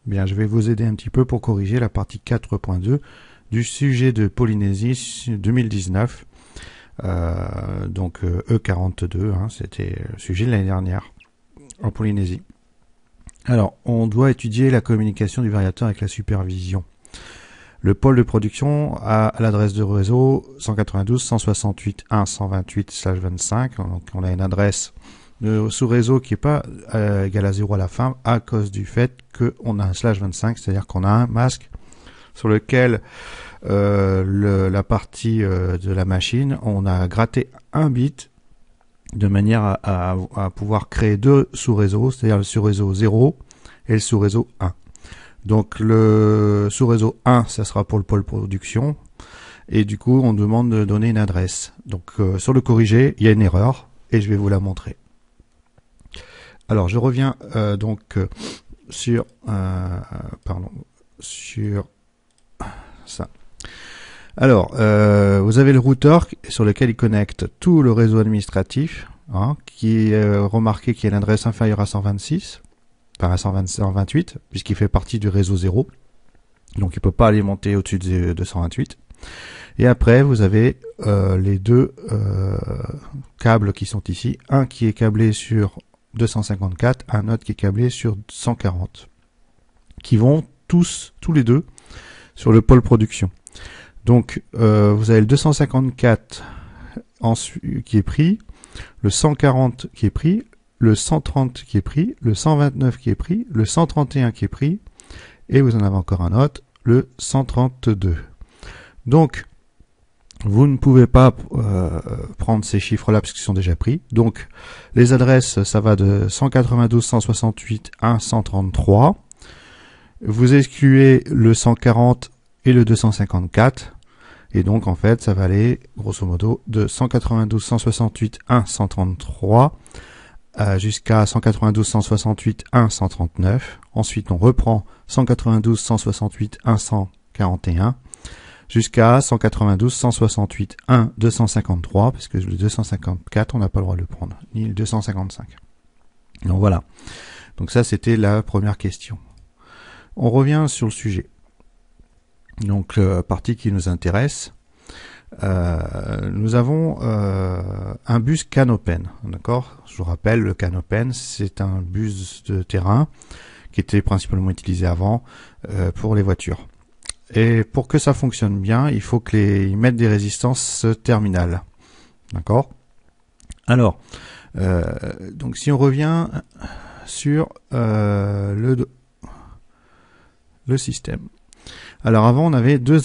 Bien, je vais vous aider un petit peu pour corriger la partie 4.2 du sujet de Polynésie 2019. Donc E42, hein, c'était le sujet de l'année dernière en Polynésie. Alors, on doit étudier la communication du variateur avec la supervision. Le pôle de production a l'adresse de réseau 192.168.1.128/25. Donc, on a une adresse de sous-réseau qui n'est pas égale à 0 à la fin à cause du fait qu'on a un /25, c'est-à-dire qu'on a un masque sur lequel la partie de la machine, on a gratté un bit de manière à pouvoir créer deux sous-réseaux, c'est-à-dire le sous-réseau 0 et le sous-réseau 1. Donc le sous-réseau 1, ça sera pour le pôle production, et du coup on demande de donner une adresse. Donc sur le corrigé, il y a une erreur, et je vais vous la montrer. Alors je reviens sur ça. Alors, vous avez le routeur sur lequel il connecte tout le réseau administratif, hein, qui est remarqué qu'il y a une adresse inférieure à 126, enfin à 128, puisqu'il fait partie du réseau 0. Donc il ne peut pas alimenter au-dessus de 228. Et après, vous avez les deux câbles qui sont ici. Un qui est câblé sur 254, un autre qui est câblé sur 140. Qui vont tous les deux sur le pôle production. Donc, vous avez le 254 qui est pris, le 140 qui est pris, le 130 qui est pris, le 129 qui est pris, le 131 qui est pris, et vous en avez encore un autre, le 132. Donc, vous ne pouvez pas prendre ces chiffres-là parce qu'ils sont déjà pris. Donc, les adresses, ça va de 192.168.1.133. Vous excluez le 140 et le 254, et donc en fait ça va aller grosso modo de 192.168.1.133 jusqu'à 192.168.1.139. Ensuite on reprend 192.168.1.141 jusqu'à 192.168.1.253, parce que le 254 on n'a pas le droit de le prendre, ni le 255. Donc voilà, donc ça c'était la première question. On revient sur le sujet. Donc, partie qui nous intéresse, nous avons un bus CAN-OPEN, d'accord? Je vous rappelle, le CAN-OPEN, c'est un bus de terrain qui était principalement utilisé avant pour les voitures. Et pour que ça fonctionne bien, il faut qu'ils mettent des résistances terminales, d'accord? Alors, donc si on revient sur le système. Alors avant on avait deux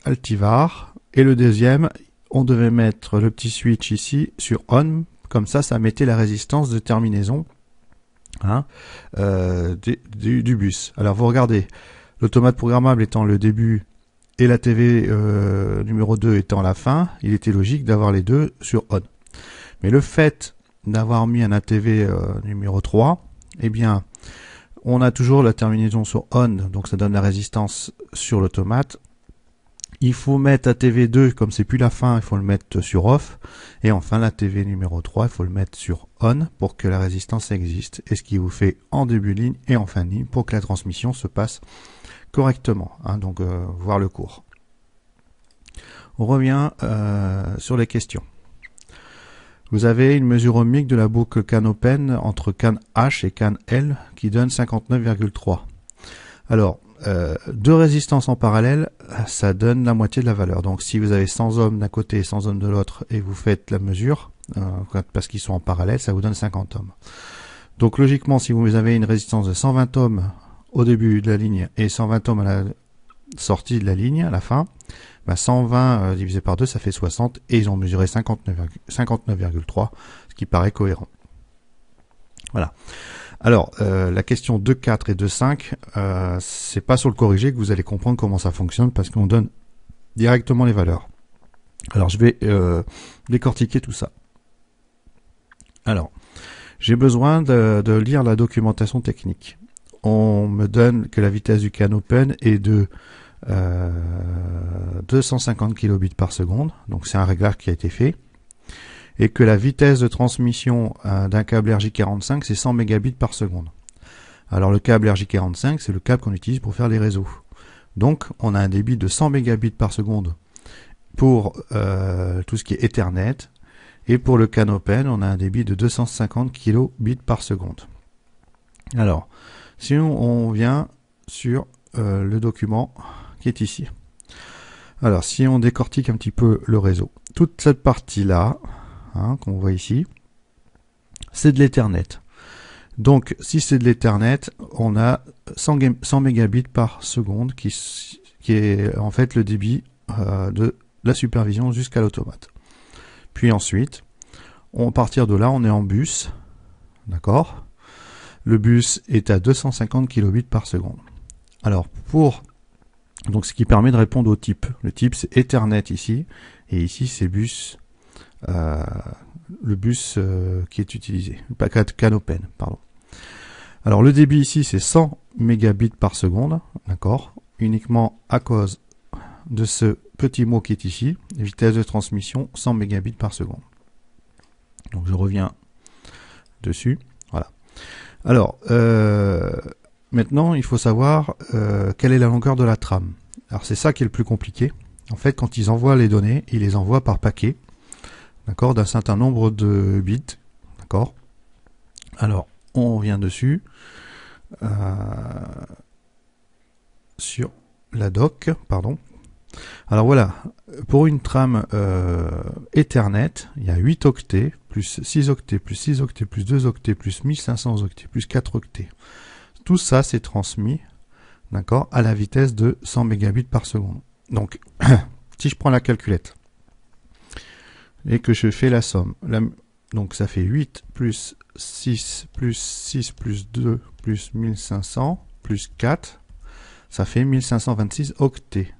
altivars et le deuxième on devait mettre le petit switch ici sur on, comme ça mettait la résistance de terminaison, hein, du bus. Alors vous regardez, l'automate programmable étant le début et la TV numéro 2 étant la fin, il était logique d'avoir les deux sur on. Mais le fait d'avoir mis un ATV numéro 3, eh bien on a toujours la terminaison sur on, donc ça donne la résistance sur l'automate. Il faut mettre ATV2, comme c'est plus la fin, il faut le mettre sur off. Et enfin, la TV numéro 3, il faut le mettre sur on pour que la résistance existe. Et ce qui vous fait en début de ligne et en fin de ligne pour que la transmission se passe correctement. Hein, donc, voir le cours. On revient sur les questions. Vous avez une mesure ohmique de la boucle CAN-OPEN entre CAN-H et CAN-L qui donne 59,3. Alors, deux résistances en parallèle, ça donne la moitié de la valeur. Donc si vous avez 100 ohms d'un côté et 100 ohms de l'autre et vous faites la mesure, parce qu'ils sont en parallèle, ça vous donne 50 ohms. Donc logiquement, si vous avez une résistance de 120 ohms au début de la ligne et 120 ohms à la sortie de la ligne, à la fin, 120 divisé par 2, ça fait 60, et ils ont mesuré 59,3, ce qui paraît cohérent. Voilà. Alors, la question 2.4 et 2.5, c'est pas sur le corrigé que vous allez comprendre comment ça fonctionne, parce qu'on donne directement les valeurs. Alors, je vais décortiquer tout ça. Alors, j'ai besoin de lire la documentation technique. On me donne que la vitesse du CAN-OPEN est de 250 kilobits par seconde, donc c'est un réglage qui a été fait, et que la vitesse de transmission d'un câble RJ45 c'est 100 mégabits par seconde. Alors le câble RJ45, c'est le câble qu'on utilise pour faire les réseaux. Donc on a un débit de 100 mégabits par seconde pour tout ce qui est Ethernet, et pour le CAN-Open, on a un débit de 250 kilobits par seconde. Alors, si on vient sur le document qui est ici. Alors, si on décortique un petit peu le réseau, toute cette partie-là, hein, qu'on voit ici, c'est de l'Ethernet. Donc, si c'est de l'Ethernet, on a 100 mégabits par seconde qui est en fait le débit de la supervision jusqu'à l'automate. Puis ensuite, à partir de là, on est en bus, d'accord? Le bus est à 250 kilobits par seconde. Alors, donc ce qui permet de répondre au type. Le type, c'est Ethernet ici, et ici, c'est bus, le bus qui est utilisé, pas CAN-Open, pardon. Alors, le débit ici, c'est 100 mégabits par seconde, d'accord? Uniquement à cause de ce petit mot qui est ici, vitesse de transmission 100 mégabits par seconde. Donc je reviens dessus, voilà. Alors, maintenant il faut savoir quelle est la longueur de la trame. Alors c'est ça qui est le plus compliqué. En fait, quand ils envoient les données, ils les envoient par paquet, d'accord, d'un certain nombre de bits, d'accord. Alors, on revient dessus, sur la doc, pardon. Alors voilà, pour une trame Ethernet, il y a 8 octets, plus 6 octets, plus 6 octets, plus 2 octets, plus 1500 octets, plus 4 octets. Tout ça, c'est transmis, d'accord, à la vitesse de 100 mégabits par seconde. Donc, si je prends la calculette et que je fais la somme, donc ça fait 8 plus 6 plus 2 plus 1500 plus 4, ça fait 1526 octets.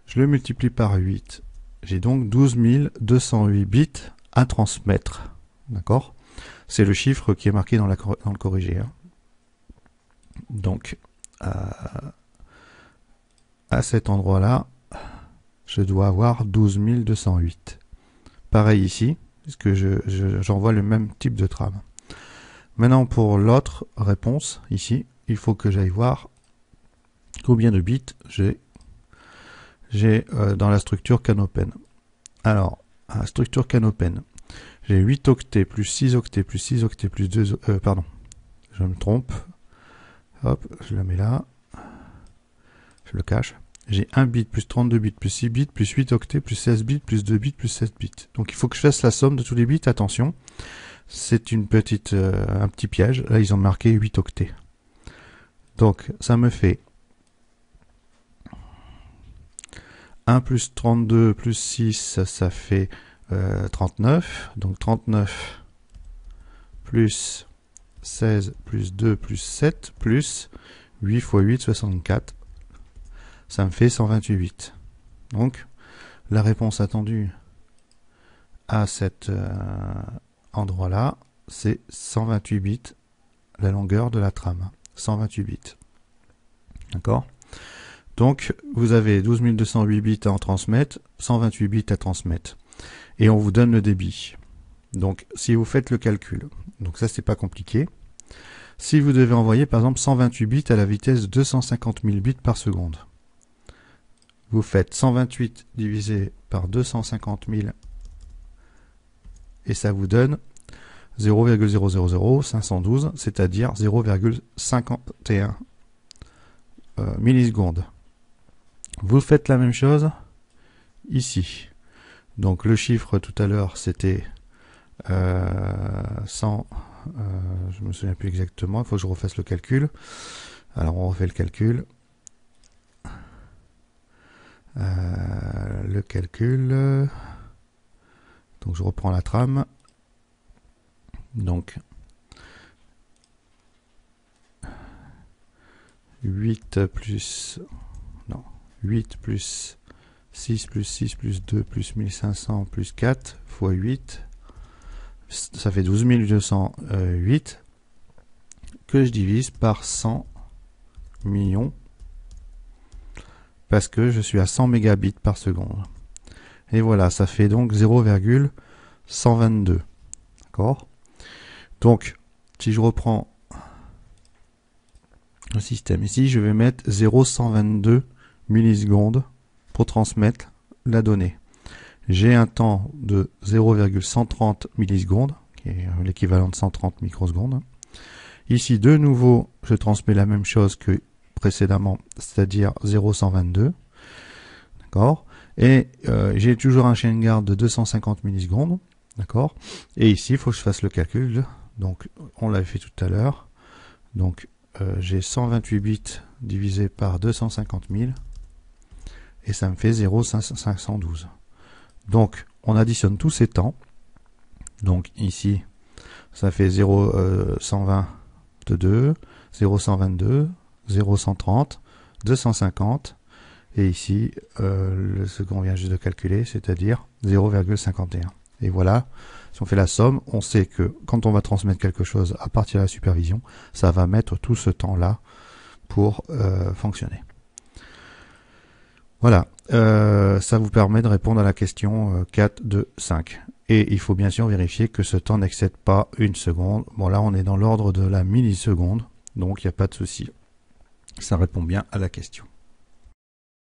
Je le multiplie par 8. J'ai donc 12 208 bits à transmettre. D'accord? C'est le chiffre qui est marqué dans le corrigé. Hein. Donc, à cet endroit-là, je dois avoir 12 208. Pareil ici, puisque j'envoie le même type de trame. Maintenant, pour l'autre réponse, ici, il faut que j'aille voir combien de bits j'ai dans la structure CAN-Open. Alors, la structure CAN-Open, j'ai 8 octets, plus 6 octets, plus 6 octets, plus 2... pardon, je me trompe. Hop, je la mets là. Je le cache. J'ai 1 bit, plus 32 bits, plus 6 bits, plus 8 octets, plus 16 bits, plus 2 bits, plus 7 bits. Donc il faut que je fasse la somme de tous les bits. Attention, c'est une petite, un petit piège. Là, ils ont marqué 8 octets. Donc, ça me fait 1 plus 32 plus 6, ça fait 39. Donc 39 plus 16 plus 2 plus 7 plus 8 fois 8, 64. Ça me fait 128 bits. Donc la réponse attendue à cet endroit-là, c'est 128 bits, la longueur de la trame. 128 bits. D'accord ? Donc, vous avez 12 208 bits à en transmettre, 128 bits à transmettre. Et on vous donne le débit. Donc, si vous faites le calcul, donc ça, c'est pas compliqué. Si vous devez envoyer, par exemple, 128 bits à la vitesse de 250 000 bits par seconde, vous faites 128 divisé par 250 000 et ça vous donne 0,000512, c'est-à-dire 0,51 millisecondes. Vous faites la même chose ici. Donc le chiffre tout à l'heure c'était 100, je me souviens plus exactement, il faut que je refasse le calcul. Alors on refait le calcul. Donc je reprends la trame. Donc 8 plus 6 plus 6 plus 2 plus 1500 plus 4 fois 8, ça fait 12 208 que je divise par 100 millions parce que je suis à 100 mégabits par seconde. Et voilà, ça fait donc 0,122. D'accord ? Donc, si je reprends le système. Ici, je vais mettre 0,122 millisecondes pour transmettre la donnée. J'ai un temps de 0,130 millisecondes, qui est l'équivalent de 130 microsecondes. Ici, de nouveau, je transmets la même chose que précédemment, c'est-à-dire 0,122. D'accord. Et j'ai toujours un chaîne garde de 250 millisecondes. D'accord. Et ici, il faut que je fasse le calcul. Donc, on l'avait fait tout à l'heure. Donc, j'ai 128 bits divisé par 250 000. Et ça me fait 0,512. Donc, on additionne tous ces temps. Donc, ici, ça fait 0,122, 0,122, 0,130, 250. Et ici, ce qu'on vient juste de calculer, c'est-à-dire 0,51. Et voilà, si on fait la somme, on sait que quand on va transmettre quelque chose à partir de la supervision, ça va mettre tout ce temps-là pour fonctionner. Voilà, ça vous permet de répondre à la question 4 de 5. Et il faut bien sûr vérifier que ce temps n'excède pas 1 seconde. Bon là, on est dans l'ordre de la milliseconde, donc il n'y a pas de souci. Ça répond bien à la question.